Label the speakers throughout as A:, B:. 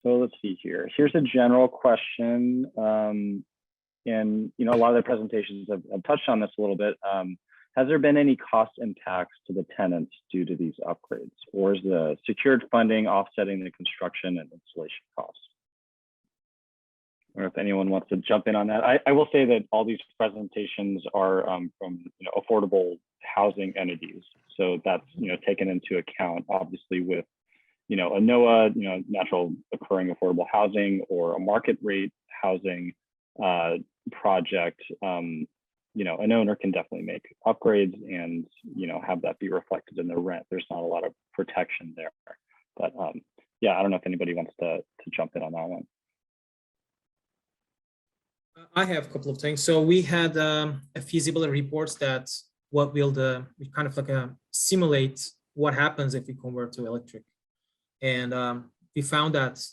A: So let's see here. Here's a general question. And a lot of the presentations have touched on this a little bit. Has there been any cost impacts to the tenants due to these upgrades, or is the secured funding offsetting the construction and installation costs? Or if anyone wants to jump in on that. I will say that all these presentations are from affordable housing entities, so that's taken into account, obviously, with a NOAA, natural occurring affordable housing, or a market rate housing project. An owner can definitely make upgrades and have that be reflected in the rent. There's not a lot of protection there, but yeah, I don't know if anybody wants to jump in on that one.
B: I have a couple of things. So we had a feasibility reports that we kind of like simulate what happens if we convert to electric, and we found that,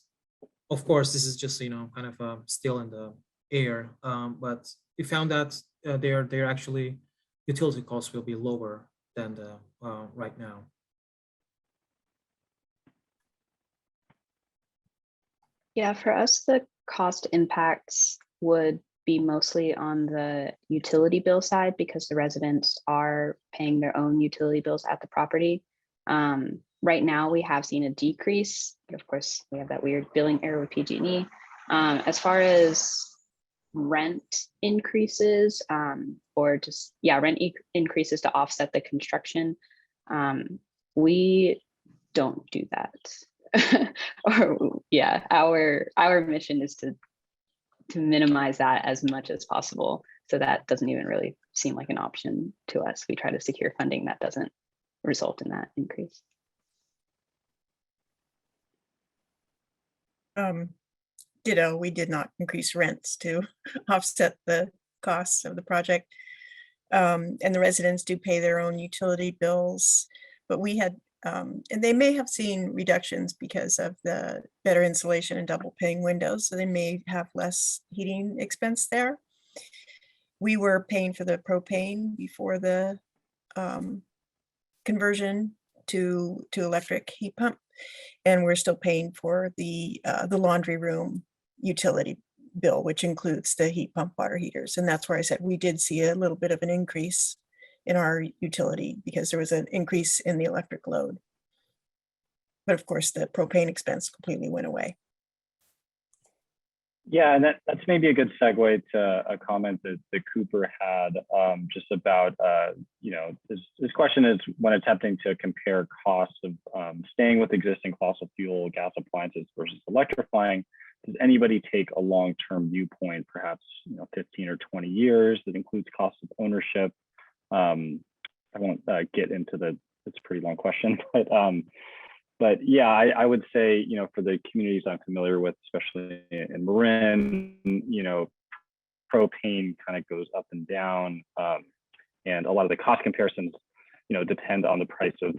B: of course, this is just kind of still in the air, but we found that their actually utility costs will be lower than the right now.
C: Yeah, for us, the cost impacts would be mostly on the utility bill side, because the residents are paying their own utility bills at the property. Right now, we have seen a decrease, but of course, we have that weird billing error with PG&E. As far as rent increases, or just, rent increases to offset the construction, we don't do that. Or our mission is to minimize that as much as possible. So that doesn't even really seem like an option to us. We try to secure funding that doesn't result in that increase.
D: Ditto, we did not increase rents to offset the costs of the project. And the residents do pay their own utility bills, but we had, and they may have seen reductions because of the better insulation and double pane windows, so they may have less heating expense there. We were paying for the propane before the conversion to electric heat pump, and we're still paying for the laundry room utility bill, which includes the heat pump water heaters. And that's where I said we did see a little bit of an increase in our utility because there was an increase in the electric load. But of course, the propane expense completely went away.
A: Yeah, and that's maybe a good segue to a comment that Cooper had just about, his question is, when attempting to compare costs of staying with existing fossil fuel gas appliances versus electrifying, does anybody take a long-term viewpoint, perhaps 15 or 20 years, that includes cost of ownership? I won't get into it's a pretty long question, but yeah, I would say, for the communities I'm familiar with, especially in Marin, propane kind of goes up and down, and a lot of the cost comparisons, depend on the price of,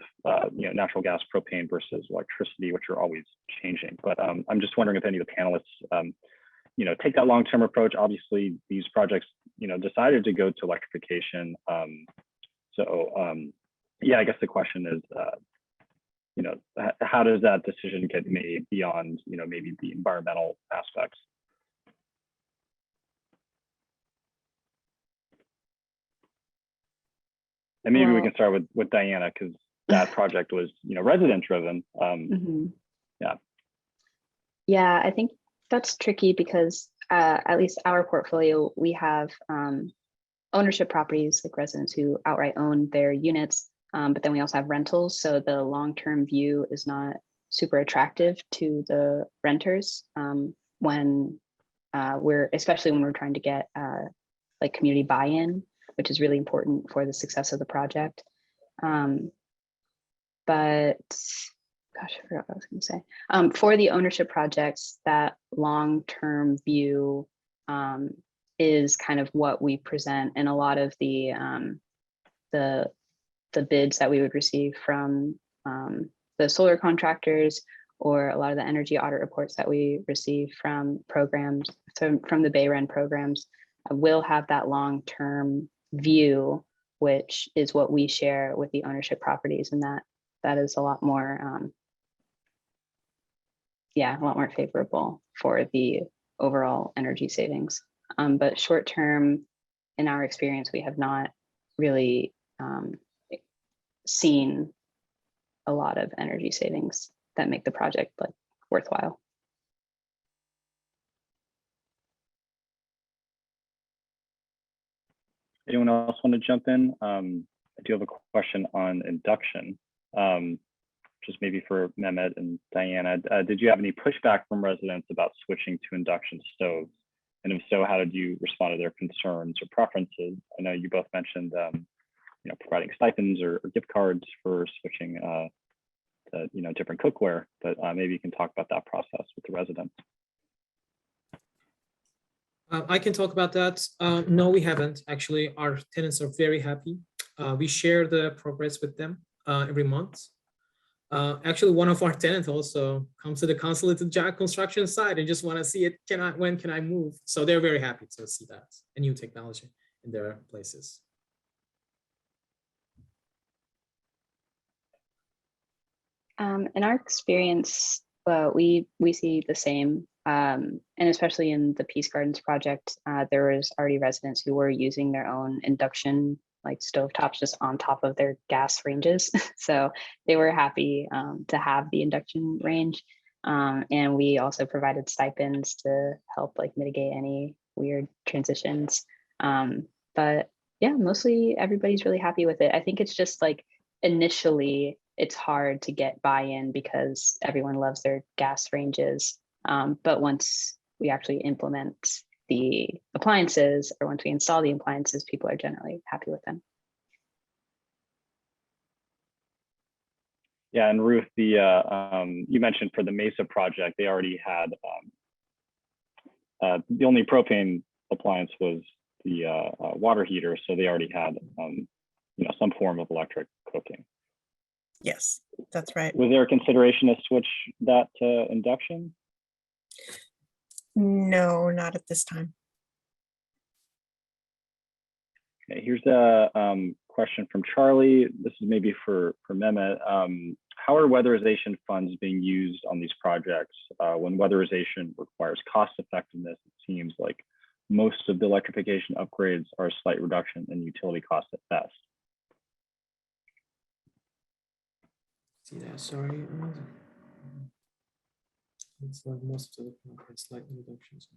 A: natural gas, propane versus electricity, which are always changing. But I'm just wondering if any of the panelists, take that long-term approach. Obviously, these projects, decided to go to electrification. Yeah, I guess the question is, how does that decision get made beyond, maybe the environmental aspects? And maybe we can start with Diana, because that project was, resident driven.
C: Yeah, I think that's tricky because at least our portfolio, we have ownership properties, like residents who outright own their units. But then we also have rentals. So the long-term view is not super attractive to the renters especially when we're trying to get like community buy-in, which is really important for the success of the project. But gosh, I forgot what I was going to say. For the ownership projects, that long-term view is kind of what we present, and a lot of the bids that we would receive from the solar contractors, or a lot of the energy audit reports that we receive from programs, from the BayREN programs, will have that long-term view, which is what we share with the ownership properties, and that is a lot more yeah, a lot more favorable for the overall energy savings. But short term, in our experience, we have not really seen a lot of energy savings that make the project like worthwhile.
A: Anyone else want to jump in? I do have a question on induction, just maybe for Mehmet and Diana. Did you have any pushback from residents about switching to induction stoves? And if so, how did you respond to their concerns or preferences? I know you both mentioned, you know, providing stipends or gift cards for switching to, you know, different cookware, but maybe you can talk about that process with the residents.
B: I can talk about that. No, we haven't. Actually, our tenants are very happy. We share the progress with them every month. Actually, one of our tenants also comes to the consolidated job construction site and just want to see it. When can I move? So they're very happy to see that, a new technology in their places.
C: In our experience, we see the same, and especially in the Peace Gardens project, there was already residents who were using their own induction like stovetops just on top of their gas ranges. So they were happy to have the induction range. And we also provided stipends to help like mitigate any weird transitions. But yeah, mostly everybody's really happy with it. I think it's just like initially it's hard to get buy-in because everyone loves their gas ranges. But once we actually implement the appliances, or once we install the appliances, people are generally happy with them.
A: Yeah, and Ruth, you mentioned for the Mesa project, they already had the only propane appliance was the water heater, so they already had you know, some form of electric cooking.
D: Yes, that's right.
A: Was there a consideration to switch that to induction?
D: No, not at this time.
A: Okay, here's a question from Charlie. This is maybe for Mehmet. How are weatherization funds being used on these projects when weatherization requires cost effectiveness? It seems like most of the electrification upgrades are a slight reduction in utility costs at best.
B: See that? Sorry. It's like most of the slight reductions.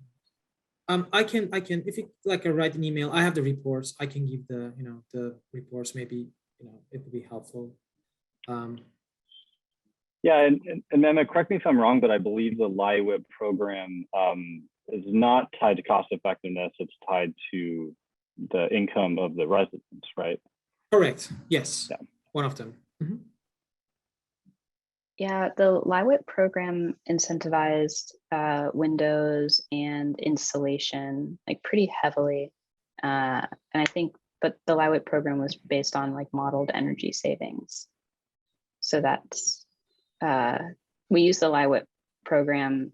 B: I can, if you like, write an email. I have the reports. I can give the, you know, the reports. Maybe, you know, it would be helpful.
A: Yeah, and Mehmet, correct me if I'm wrong, but I believe the LIWIP program is not tied to cost effectiveness. It's tied to the income of the residents, right?
B: Correct. Yes.
A: Yeah.
B: One of them. Mm-hmm.
C: Yeah, the LIWIP program incentivized windows and installation like pretty heavily. And I think, but the LIWIP program was based on like modeled energy savings. So that's, we use the LIWIP program.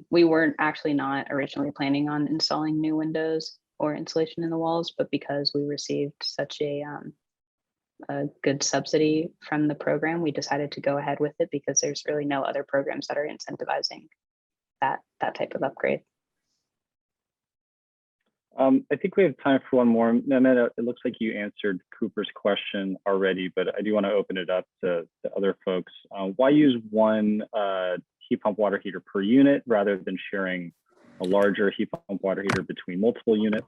C: We weren't actually not originally planning on installing new windows or insulation in the walls, but because we received such a good subsidy from the program, we decided to go ahead with it because there's really no other programs that are incentivizing that type of upgrade.
A: I think we have time for one more. Mehmet, it looks like you answered Cooper's question already, but I do want to open it up to other folks. Why use one heat pump water heater per unit rather than sharing a larger heat pump water heater between multiple units?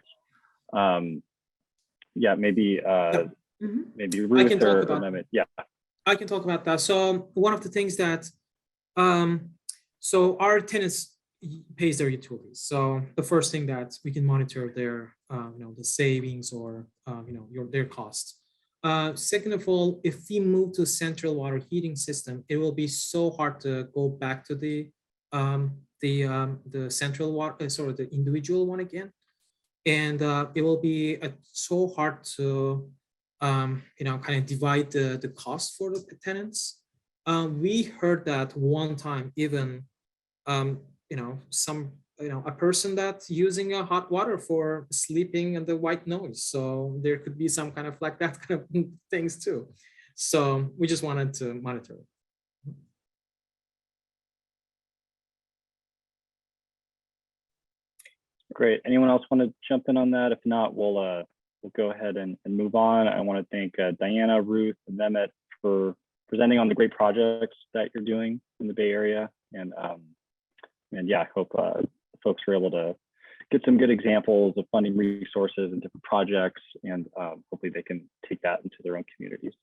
A: Yeah, maybe maybe Ruth or Mehmet. Yeah,
B: I can talk about that. So one of the things that, so our tenants pays their utilities. So the first thing that we can monitor their, you know, the savings or, you know, their costs. Second of all, if we move to central water heating system, it will be so hard to go back to the central water, sorry, the individual one again. And it will be so hard to, you know, kind of divide the cost for the tenants. We heard that one time, even, you know, a person that's using a hot water for sleeping and the white noise. So there could be some kind of like that kind of things too. So we just wanted to monitor it.
A: Great. Anyone else want to jump in on that? If not, we'll go ahead and move on. I want to thank Diana, Ruth, and Mehmet for presenting on the great projects that you're doing in the Bay Area. And yeah, I hope folks were able to get some good examples of funding resources and different projects, and hopefully they can take that into their own communities.